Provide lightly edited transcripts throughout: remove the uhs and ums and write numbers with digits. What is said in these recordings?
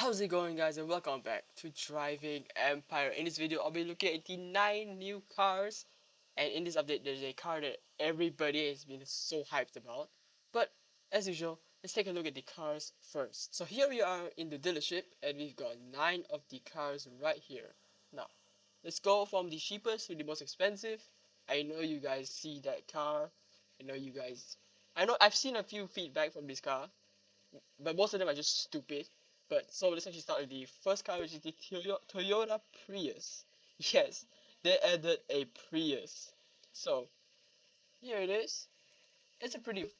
How's it going, guys, and welcome back to Driving Empire. In this video I'll be looking at the 9 new cars, and in this update there's a car that everybody has been so hyped about. But as usual, let's take a look at the cars first. So here we are in the dealership and we've got 9 of the cars right here. Now let's go from the cheapest to the most expensive. I know you guys see that car. I know I've seen a few feedback from this car, but most of them are just stupid. But so let's actually start with the first car, which is the Toyota Prius. Yes, they added a Prius. So here it is. It's a pretty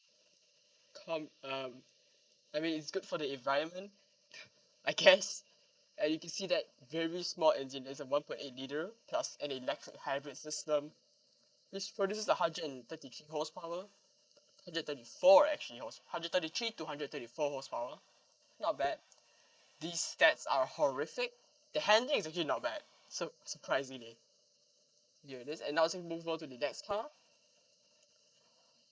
com I mean, it's good for the environment, I guess. And you can see that very small engine is a 1.8 liter plus an electric hybrid system. This produces 133 horsepower, 134 actually, 133 to 134 horsepower. Not bad. These stats are horrific. The handling is actually not bad, so surprisingly. Here it is, and now let's move on to the next car.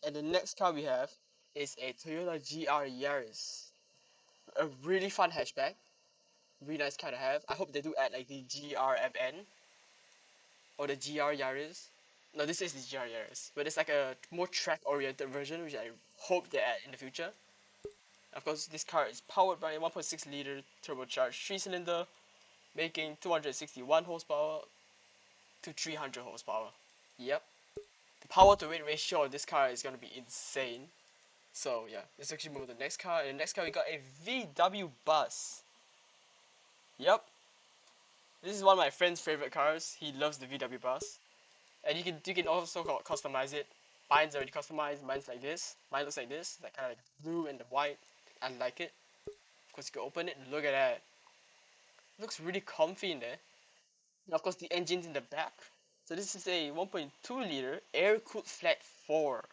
And the next car we have is a Toyota GR Yaris. A really fun hatchback. Really nice car to have. I hope they do add like the GRMN or the GR Yaris. No, this is the GR Yaris, but it's like a more track-oriented version, which I hope they add in the future. Of course, this car is powered by a 1.6 liter turbocharged 3-cylinder, making 261 horsepower to 300 horsepower. Yep. The power to weight ratio of this car is gonna be insane. So yeah, let's actually move to the next car. And the next car we got a VW Bus. Yep. This is one of my friend's favorite cars. He loves the VW Bus. And you can also customize it. Mine's already customized. Mine's like this. Mine looks like this. That kind of like blue and the white. I like it. Of course, you can open it and look at that. It looks really comfy in there. And of course, the engine's in the back. So this is a 1.2 liter air-cooled flat 4,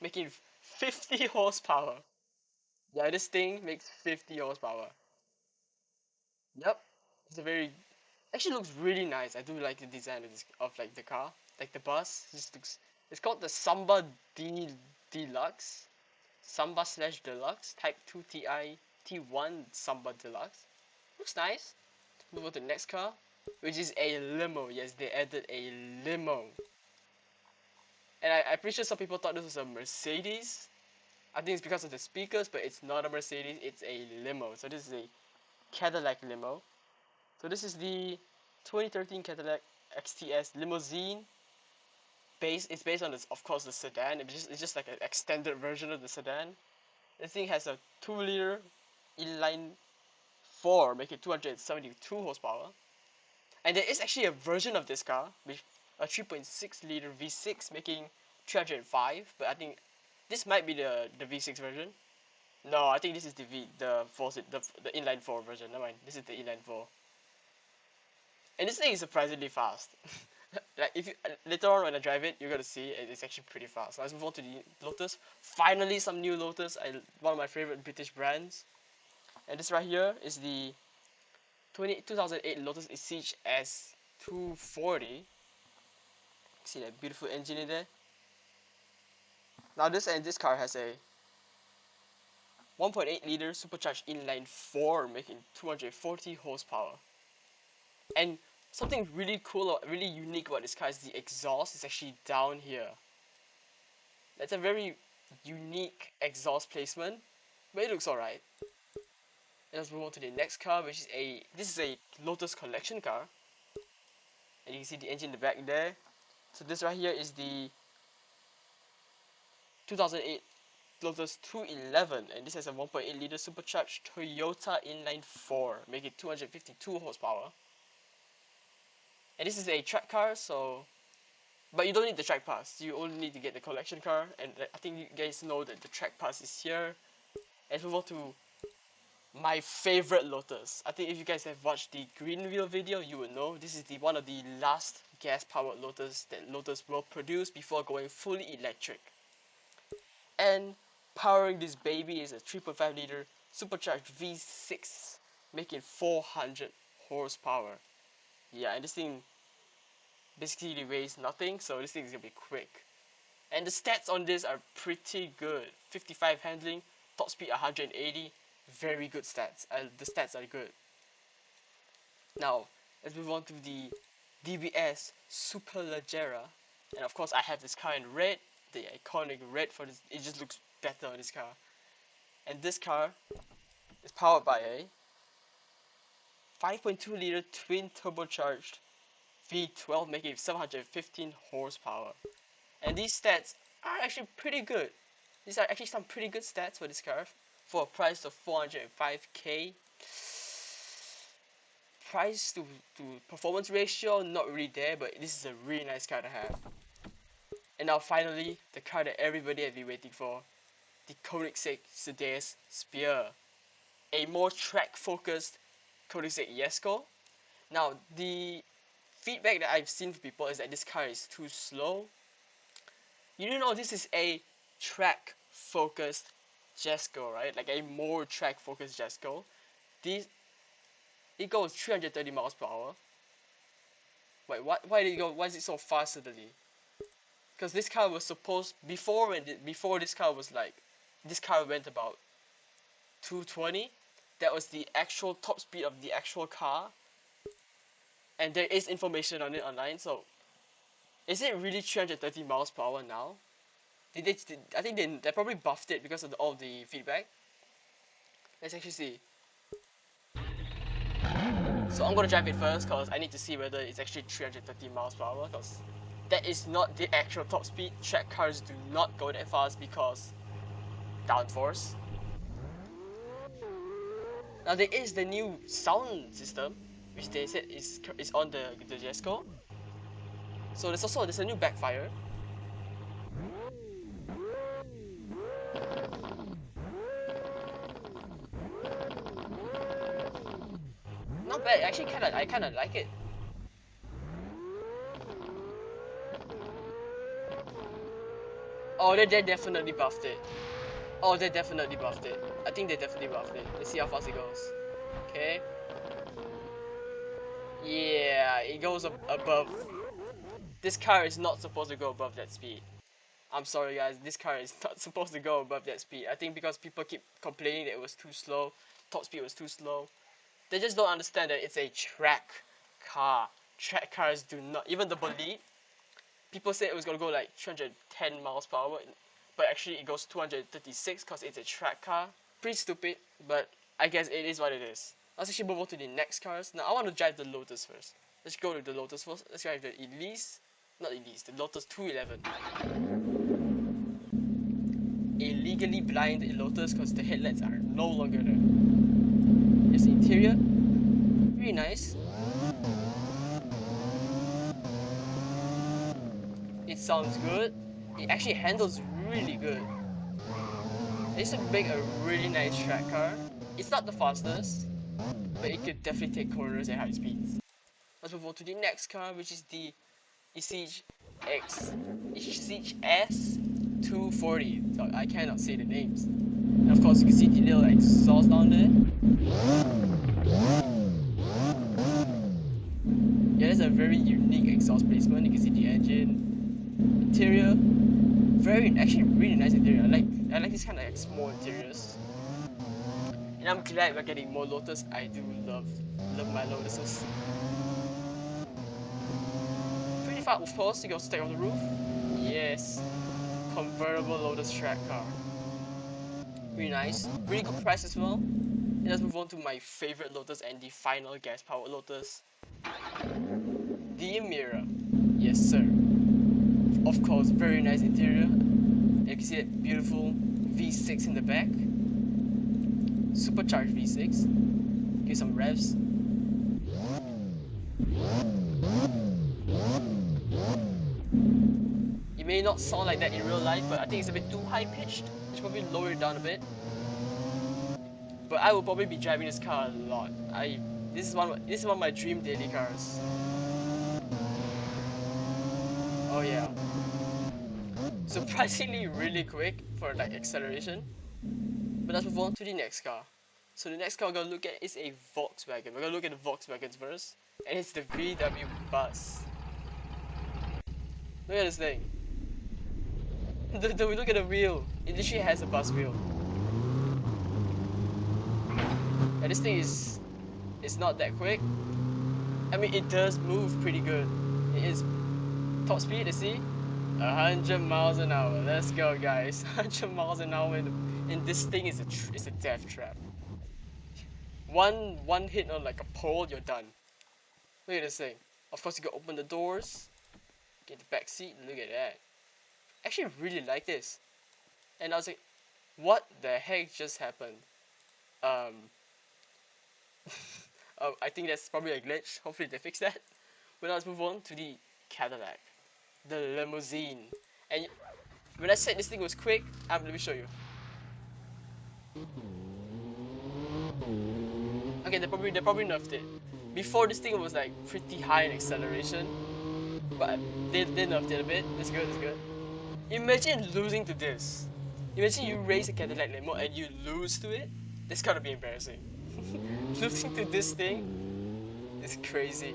making 50 horsepower. Yeah, this thing makes 50 horsepower. Yep, it's a very actually looks really nice. I do like the design of this like the car, like the bus. Just looks. It's called the Samba D Deluxe, Samba slash Deluxe Type 2 Ti T1 Samba Deluxe. Looks nice. Move on to the next car, which is a limo. Yes, they added a limo. And I'm pretty sure some people thought this was a Mercedes. I think it's because of the speakers, but it's not a Mercedes, it's a limo. So this is a Cadillac Limo. So this is the 2013 Cadillac XTS limousine. It's based on this, of course, the sedan. It's just like an extended version of the sedan. This thing has a 2-liter inline 4, making 272 horsepower. And there is actually a version of this car with a 3.6 liter V6 making 305, but I think this might be the V6 version. No, I think this is the inline 4 version. Never mind, this is the inline 4. And this thing is surprisingly fast. Like if you later on when I drive it, you're gonna see it's actually pretty fast. So let's move on to the Lotus. Finally, some new Lotus. One of my favorite British brands. And this right here is the 2008 Lotus Exige S240. See that beautiful engine in there. Now this car has a 1.8 liter supercharged inline 4, making 240 horsepower. And something really cool or really unique about this car is the exhaust is actually down here. That's a very unique exhaust placement, but it looks alright. And let's move on to the next car, which is this is a Lotus Collection car. And you can see the engine in the back there. So this right here is the 2008 Lotus 211, and this has a 1.8 liter supercharged Toyota inline 4, making 252 horsepower. And this is a track car, but you don't need the track pass. You only need to get the collection car, and I think you guys know that the track pass is here. And move on to my favorite Lotus. I think if you guys have watched the green wheel video, you would know this is one of the last gas-powered Lotus that Lotus will produce before going fully electric. And powering this baby is a 3.5 liter supercharged V6, making 400 horsepower. Yeah, and this thing basically weighs nothing, so this thing is gonna be quick. And the stats on this are pretty good. 55 handling, top speed 180, very good stats. The stats are good. Now, let's move on to the DBS Superleggera. And of course, I have this car in red, the iconic red for this. It just looks better on this car. And this car is powered by a 5.2 liter twin turbocharged V12, making it 715 horsepower. And these stats are actually pretty good. These are actually some pretty good stats for this car for a price of 405k. Price to performance ratio, not really there, but this is a really nice car to have. And now finally, the car that everybody has been waiting for, the Koenigsegg Sedan Spear. A more track-focused Koenigsegg Jesko. Now, the feedback that I've seen from people is that this car is too slow. You do know this is a track-focused Jesko, right? Like a more track-focused Jesko. It goes 330 miles per hour. Wait, what? Why did it go? Why is it so fast suddenly? Because this car was supposed before this car was like, this car went about 220. That was the actual top speed of the actual car, and there is information on it online. So, is it really 330 miles per hour now? I think they probably buffed it because of all the feedback. Let's actually see. So I'm gonna drive it first because I need to see whether it's actually 330 miles per hour, because that is not the actual top speed. Track cars do not go that fast because downforce. Now there is the new sound system, which they said is on the Jesko. So there's a new backfire. Not bad. Actually, I kinda like it. Oh, they definitely buffed it. Oh, they definitely buffed it. I think they definitely buffed it. Let's see how fast it goes. Okay. Yeah, it goes above. This car is not supposed to go above that speed. I'm sorry guys, this car is not supposed to go above that speed. I think because people keep complaining that it was too slow, top speed was too slow. They just don't understand that it's a track car. Track cars do not, even the bolide, people said it was gonna go like 310 miles per hour, but actually it goes 236 because it's a track car. Pretty stupid, but I guess it is what it is. Let's actually move on to the next cars. Now I want to drive the Lotus first. Let's go to the Lotus first. Let's drive the Elise, not Elise, the Lotus 211. A legally blind Lotus because the headlights are no longer there. Here's the interior, really nice. It sounds good. It actually handles really good. This would make a really nice track car. It's not the fastest, but it could definitely take corners at high speeds. Let's move on to the next car, which is the Koenigsegg S240. So I cannot say the names. And of course, you can see the little exhaust down there. Yeah, that's a very unique exhaust placement. You can see the engine, interior, actually really nice interior. I like this kind of like small interiors. And I'm glad we're getting more Lotus. I do love my Lotuses. Pretty fast, of course. You got to stay on the roof. Yes, convertible Lotus track car. Really nice, really good price as well. And let's move on to my favorite Lotus and the final gas-powered Lotus, the Emira. Yes, sir. Of course, very nice interior. You can see that beautiful V6 in the back. Supercharged V6. Give some revs. It may not sound like that in real life, but I think it's a bit too high pitched. I should probably lower it down a bit. But I will probably be driving this car a lot. This is one of my dream daily cars. Oh yeah. Surprisingly really quick for like acceleration. But let's move on to the next car. So the next car we're gonna look at is a Volkswagen. We're gonna look at the Volkswagens first. And it's the VW Bus. Look at this thing. Look at the wheel. It literally has a bus wheel. And this thing is not that quick. I mean, it does move pretty good. It is top speed, you see? 100 miles an hour. Let's go, guys. 100 miles an hour in this thing is a death trap. One hit on like a pole, you're done. Look at this thing. Of course, you can open the doors, get the back seat. Look at that. Actually, really like this. And I was like, what the heck just happened? Um, I think that's probably a glitch. Hopefully they fix that. But now let's move on to the Cadillac, the limousine. And when I said this thing was quick, let me show you. Okay, they probably nerfed it. Before this thing was like pretty high in acceleration, but they nerfed it a bit. That's good. That's good. Imagine losing to this. Imagine you race a Cadillac Limo and you lose to it. That's gotta be embarrassing. Losing to this thing is crazy.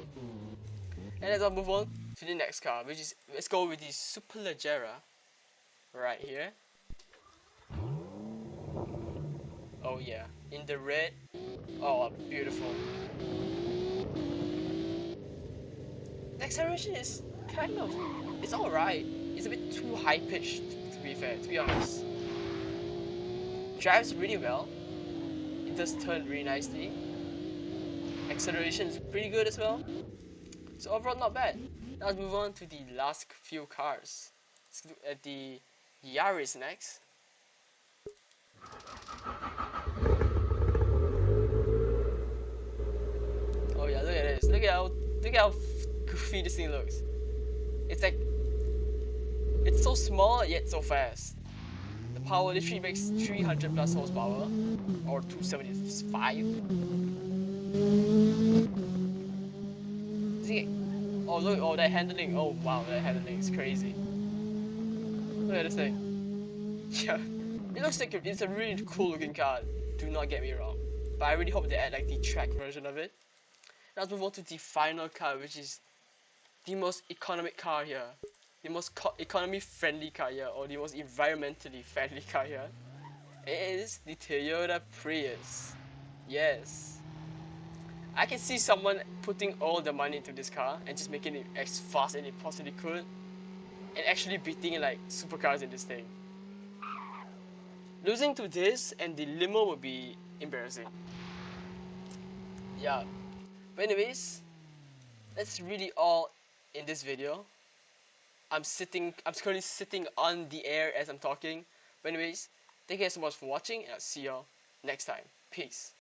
And let's move on to the next car, which is, let's go with the Superleggera right here. Oh yeah, in the red. Oh, beautiful. The acceleration is kind of, it's alright. It's a bit too high pitched, to be fair, to be honest. Drives really well. It does turn really nicely. Acceleration is pretty good as well. So overall, not bad. Now let's move on to the last few cars. Let's look at the Yaris next. Oh yeah, look at this. Look at how goofy this thing looks. It's like, it's so small yet so fast. The power literally makes 300 plus horsepower, or 275. See? Oh look, oh that handling. Oh wow, that handling is crazy. Look at this thing. Yeah, it looks like it's a really cool looking car. Do not get me wrong, but I really hope they add like the track version of it. Now let's move on to the final car, which is the most economic car here, the most economy friendly car here, or the most environmentally friendly car here. It is the Toyota Prius. Yes. I can see someone putting all the money into this car and just making it as fast as it possibly could, and actually beating like supercars in this thing. Losing to this and the limo would be embarrassing. Yeah. But anyways, that's really all in this video. I'm currently sitting on the air as I'm talking. But anyways, thank you guys so much for watching, and I'll see y'all next time. Peace.